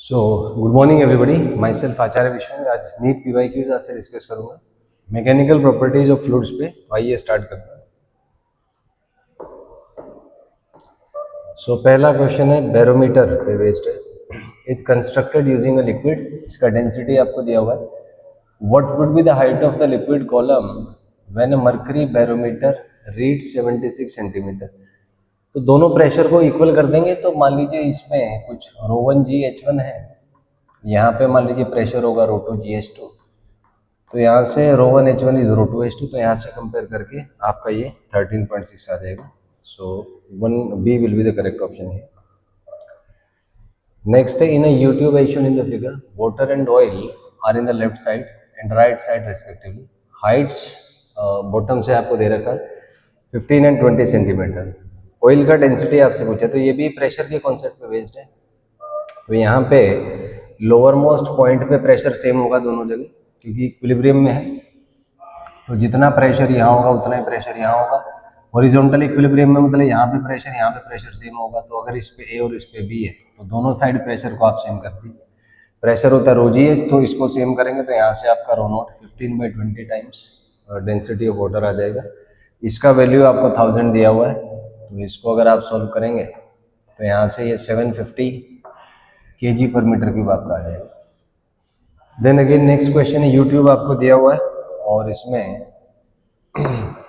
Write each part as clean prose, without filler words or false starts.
So good morning everybody, my self Acharya Vishwa. आज NEET PYQs आपसे discuss करूंगा मैकेनिकल प्रॉपर्टीज ऑफ फ्लूइड्स पे। तो आइए स्टार्ट करते हैं। सो पहला क्वेश्चन है, बैरोमीटर पे बेस्ड है। Is constructed using a liquid. इसका डेंसिटी आपको दिया हुआ है। What would be the height of the liquid column when a mercury barometer reads 76 centimetre. तो दोनों प्रेशर को इक्वल कर देंगे। तो मान लीजिए इसमें कुछ ρ1G H1 है, यहाँ पे मान लीजिए प्रेशर होगा ρ2G H2। तो यहाँ से ρ1H1 इज ρ2H2। तो यहाँ से कंपेयर करके आपका ये 13.6 आ जाएगा। So 1B will be the correct option है। नेक्स्ट है, in U tube I shown in the figure water and oil are in the left side and right side respectively. Heights bottom से आपको दे रखा है 15 एंड 20 सेंटीमीटर। ऑयल का density आपसे पूछा, तो ये भी प्रेशर के कॉन्सेप्ट पे बेस्ड है। तो यहाँ पे लोअर मोस्ट पॉइंट पे प्रेशर सेम होगा दोनों जगह, क्योंकि इक्विलिब्रियम में है। तो जितना प्रेशर यहाँ होगा उतना ही प्रेशर यहाँ होगा। हॉरिजॉन्टल इक्विलिब्रियम में मतलब यहाँ पे प्रेशर सेम होगा। तो अगर इस पे ए और इस पे बी है तो दोनों साइड प्रेशर को आप सेम कर दीजिए। प्रेशर होता है ρGH, तो इसको सेम करेंगे तो यहाँ से आपका ρ0 15/20 टाइम्स डेंसिटी ऑफ वाटर आ जाएगा। इसका वैल्यू आपको 1000 दिया हुआ है। तो इसको अगर आप सॉल्व करेंगे तो यहाँ से ये 750 kg/मीटर क्यूब आपका आ जाएगा। देन अगेन नेक्स्ट क्वेश्चन है, यूट्यूब आपको दिया हुआ है और इसमें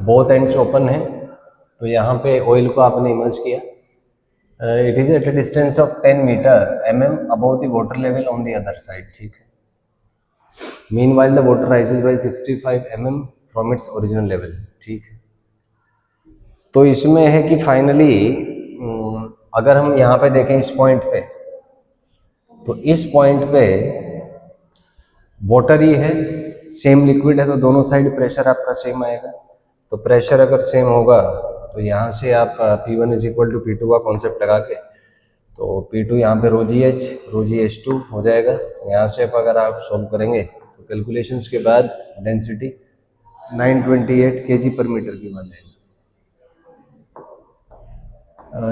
बोथ एंड्स ओपन है। तो यहाँ पे ऑयल को आपने इमर्ज किया। It is at a distance of 10 metre above the water level on the other side. ठीक है। Meanwhile the water rises by 65 from its original level. ठीक है। तो इसमें है कि फाइनली अगर हम यहाँ पे देखें इस पॉइंट पे, तो इस पॉइंट पे वाटर ही है, सेम लिक्विड है, तो दोनों साइड प्रेशर आपका सेम आएगा। तो प्रेशर अगर सेम होगा तो यहाँ से आप P1 is equal to P2 का कॉन्सेप्ट लगा के, तो P2 यहाँ पे ρGH हो जाएगा। यहाँ से अगर आप सॉल्व करेंगे तो कैलकुलेशंस के बाद डेंसिटी 928 kg/मीटर की बन जाएगी।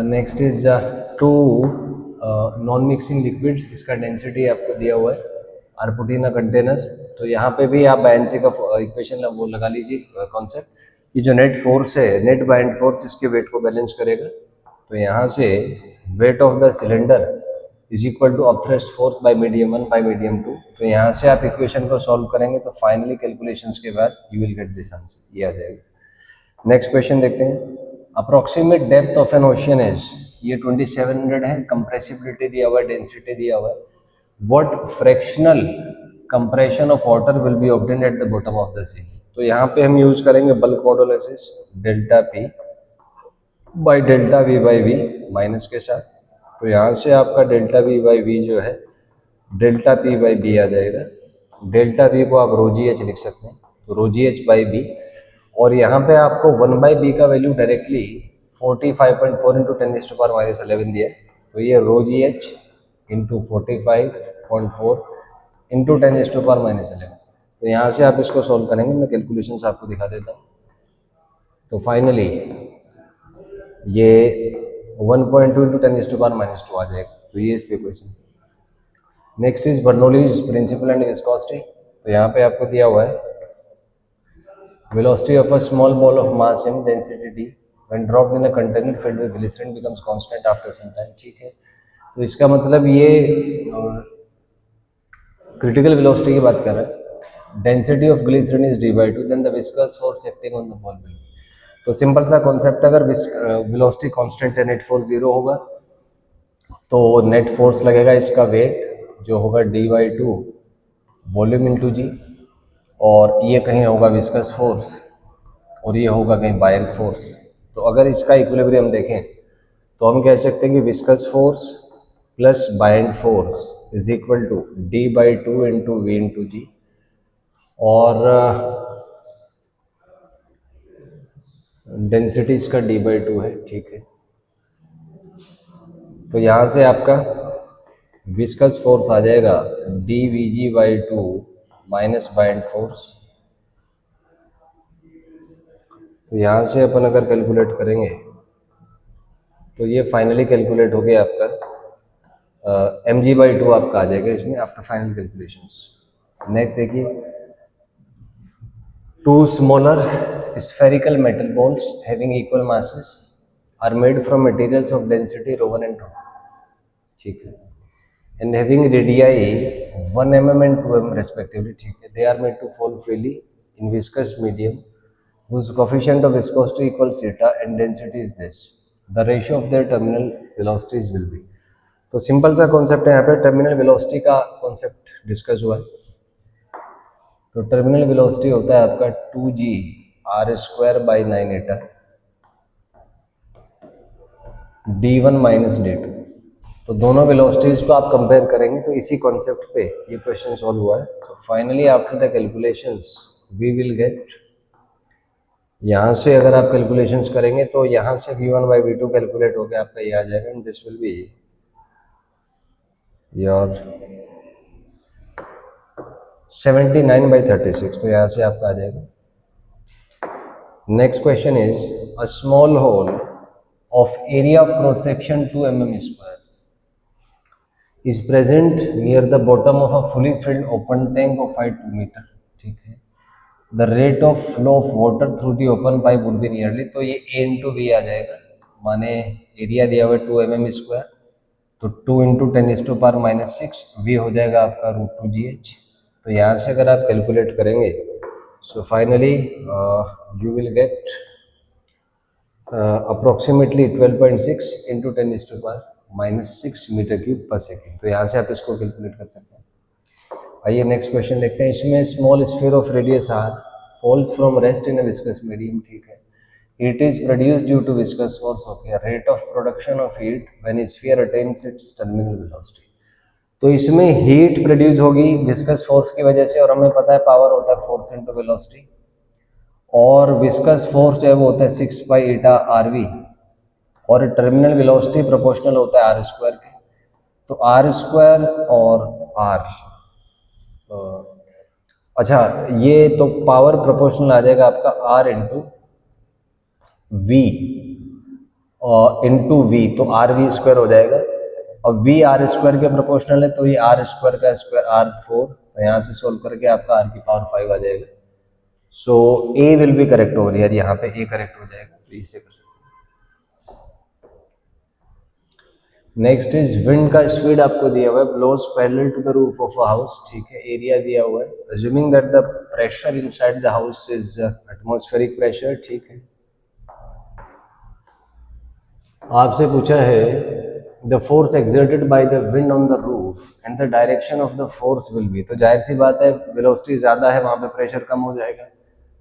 Next is two non mixing liquids. इसका डेंसिटी आपको दिया हुआ है, are put in a container. तो यहाँ पे भी आप बायनेंसी का इक्वेशन वो लगा लीजिए कॉन्सेप्ट कि जो नेट फोर्स है, नेट बाइंड फोर्स इसके वेट को बैलेंस करेगा। तो यहाँ से weight of the cylinder is equal to upthrust force by medium 1 by medium 2। तो यहाँ से आप इक्वेशन को सॉल्व करेंगे तो फाइनली कैलकुलेशंस के बाद you will get this answer, ये आ जाएगा। नेक्स्ट क्वेश्चन देखते हैं। Approximate depth of N ocean is, ये 2700 है। कंप्रेसिबिलिटी दिया हुआ है, डेंसिटी दिया हुआ है। What fractional compression of water will be obtained at the bottom of the sea. तो यहाँ पे हम यूज करेंगे bulk modulus delta P by delta V by V minus के साथ। तो यहाँ से आपका डेल्टा V बाई V जो है डेल्टा P बाई B आ जाएगा। डेल्टा V को आप ρGH लिख सकते हैं, तो ρGH बाई B। और यहाँ पे आपको 1/B का वैल्यू डायरेक्टली 45.4 इंटू 10⁻⁻11 दिया है। तो ये ρGH इंटू 45.4 इंटू 10⁻⁻11। तो यहाँ से आप इसको सॉल्व करेंगे, मैं कैलकुलेशंस आपको दिखा देता हूँ। तो फाइनली ये 1.2 इंटू 10⁻⁻2 आ जाएगा। तो ये इस पे क्वेश्चन है। Next is Bernoulli's principle and viscosity. तो यहाँ पे आपको दिया हुआ है velocity of a small ball of mass m density d when dropped in a container filled with glycerin becomes constant after some time। ठीक है। तो इसका मतलब ये क्रिटिकल वेलोसिटी की बात कर रहा है। Density of glycerine is d/2, then the viscous force acting on the ball will. तो सिंपल सा कॉन्सेप्ट, अगर वेलोसिटी कांस्टेंट है, नेट फोर्स 0 होगा, तो नेट फोर्स लगेगा इसका वेट जो होगा d/2 वॉल्यूम इंटू जी, और ये कहीं होगा विस्कस फोर्स और ये होगा कहीं बायंट फोर्स। तो अगर इसका इक्विलिब्रियम देखें तो हम कह सकते हैं कि viscous force plus buoyant force is equal to d/2 into V into g. और डेंसिटी इसका d/2 है। ठीक है। तो यहाँ से आपका विस्कस फोर्स आ जाएगा dVg/2 माइनस बायंट फोर्स। तो यहाँ से अपन अगर कैलकुलेट करेंगे तो ये फाइनली कैलकुलेट हो गया आपका mg/2 आपका आ जाएगा इसमें आफ्टर फाइनल कैलकुलेशंस। नेक्स्ट देखिए, two smaller spherical metal balls having equal masses are made from materials of density ρ1 and ρ2, ठीक है, and having radii 1 mm and 2 mm respectively, ठीक है, they are made to fall freely in viscous medium whose coefficient of viscosity equals theta and density is this, the ratio of their terminal velocities will be। तो simple सा concept है, यहाँ पे terminal velocity का concept discuss हुआ है। तो terminal velocity होता है आपका 2g r²/9 eta d1 minus d2। तो दोनों वेलोसिटीज को आप कंपेयर करेंगे तो इसी कॉन्सेप्ट पे ये क्वेश्चन सॉल्व हुआ है। तो finally after the calculations we will get, यहाँ से अगर आप कैलकुलेशंस करेंगे तो यहाँ से v1/v2 कैलकुलेट होकर आपका ये आ जाएगा and this will be your 79/36। तो यहाँ से आपका आ जाएगा। Next question is a small hole of area of cross section 2 mm² is present near the bottom of a fully filled open tank of height 2 meter, ठीक है। The rate of flow of water through the open pipe would be nearly, तो ये a into v आ जाएगा, माने area दिया हुआ 2 mm², तो 2 into 10⁻⁻6 v हो जाएगा आपका √2gh। तो यहाँ से अगर आप कैलकुलेट करेंगे so finally you will get approximately 12.6 into 10⁻⁻6 metre cube पर सेकेंड। तो यहाँ से आप इसको कैलकुलेट कर सकते हैं। आइए नेक्स्ट क्वेश्चन देखते हैं। इसमें small sphere of radius r falls from rest in a viscous medium, ठीक है। Heat is produced due to viscous force, okay. Rate of production of heat when sphere attains its terminal velocity। तो इसमें heat produce होगी viscous force की वजह से, और हमें पता है पावर होता है फोर्स इनटू वेलोसिटी, और विस्कस फोर्स जो है वो होता है 6 eta rv, और टर्मिनल वेलोसिटी प्रोपोर्शनल होता है r² के। तो r² और r, अच्छा ये तो पावर प्रोपोर्शनल आ जाएगा आपका r into v into v, तो rv² हो जाएगा। अब v r² के प्रोपोर्शनल है तो ये r² का स्क्वायर r4, तो यहाँ से सोल्व करके आपका r की पावर 5 आ जाएगा। सो a will be correct over here, यहाँ पे a करेक्ट हो जाएगा, तो इसे कर सकते हैं। नेक्स्ट इज विंड का स्पीड आपको दिया हुआ है, blows parallel to the roof of a house, ठीक है। एरिया दिया हुआ है, assuming that the pressure inside the house is atmospheric pressure, ठीक है। आपसे पूछा है the force exerted by the wind on the roof and the direction of the force will be. तो जाहिर सी बात है वेलोसिटी ज़्यादा है, वहाँ पे प्रेशर कम हो जाएगा।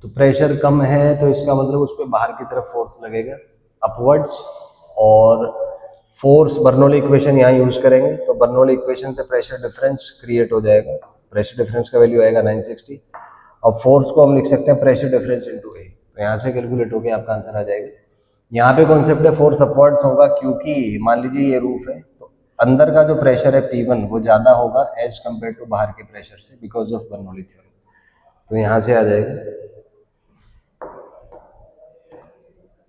तो प्रेशर कम है तो इसका मतलब उस पर बाहर की तरफ फोर्स लगेगा अपवर्ड्स, और फोर्स बर्नौली इक्वेशन यहाँ यूज करेंगे। तो बर्नौली इक्वेशन से प्रेशर डिफरेंस क्रिएट हो जाएगा, प्रेशर डिफरेंस का वैल्यू आएगा 960। अब फोर्स को हम लिख सकते हैं प्रेशर डिफरेंस इंटू ए, तो यहाँ से कैलकुलेट होकर आपका आंसर आ जाएगा। यहाँ पे कॉन्सेप्ट है फोर्स अपवर्ड्स होगा, क्योंकि मान लीजिए ये रूफ है तो अंदर का जो प्रेशर है P1 वो ज़्यादा होगा एज कम्पेयर टू बाहर के प्रेशर से, बिकॉज ऑफ बर्नौली थ्योरम। तो यहाँ से आ जाएगा।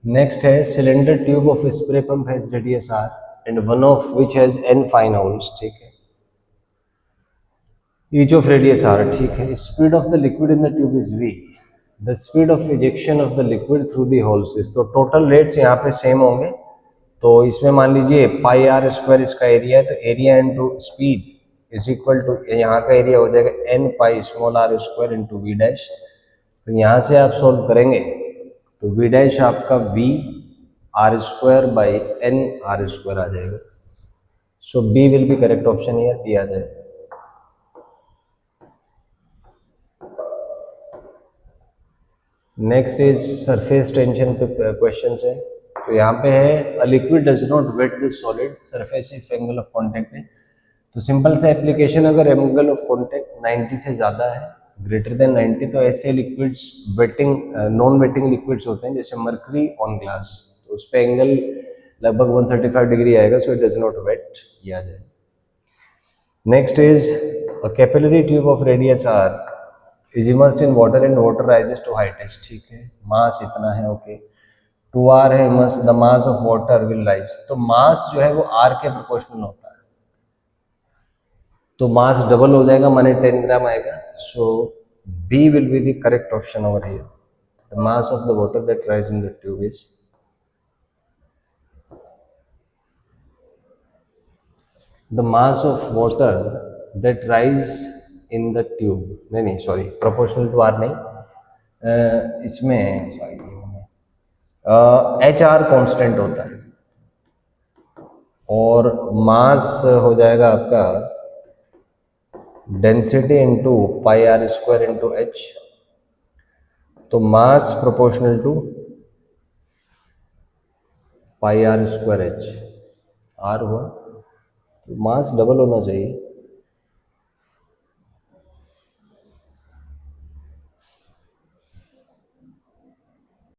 नेक्स्ट है cylinder tube of spray pump has radius r and one of which has n fine holes, ठीक है। ईच ऑफ रेडियस r, ठीक है। Speed of the liquid in the tube is v, the speed of ejection of the liquid through the holes is. तो total rates यहाँ पे same होंगे। तो इसमें मान लीजिए πr² इसका एरिया है, तो area into speed is equal to, यहाँ का एरिया हो जाएगा n πr² into v dash. तो यहाँ से आप सोल्व करेंगे तो v डैश आपका v r²/n r² आ जाएगा। So b will be correct option, here b आ जाएगा। नेक्स्ट इज सरफेस टेंशन पे क्वेश्चन है। तो यहाँ पे है a liquid does not wet the solid surface if angle of contact है। तो सिंपल सा एप्लीकेशन, अगर एंगल ऑफ कांटेक्ट 90 से ज़्यादा है, ग्रेटर देन 90, तो ऐसे liquids waiting non waiting liquids होते हैं, जैसे मर्करी ऑन ग्लास, तो उस पर एंगल लगभग 135 डिग्री आएगा, so it does not wet, ये आ जाए। Next is a capillary tube of radius r is immersed in water and water rises to height h, ठीक है। मास इतना है, ओके। 2r है immersed, the mass of water will rise. तो mass जो है वो r के प्रोपोर्शनल होता है, तो मास डबल हो जाएगा माने 10 ग्राम आएगा. So B will be the correct option over here. The mass of the water that rise in the tube is the mass of water that rise in the tube. नहीं sorry, proportional to are नहीं, इसमें sorry H R constant होता है और मास हो जाएगा आपका density into pi r square into h. तो mass proportional to pi r square h. R हुआ तो मास डबल होना चाहिए.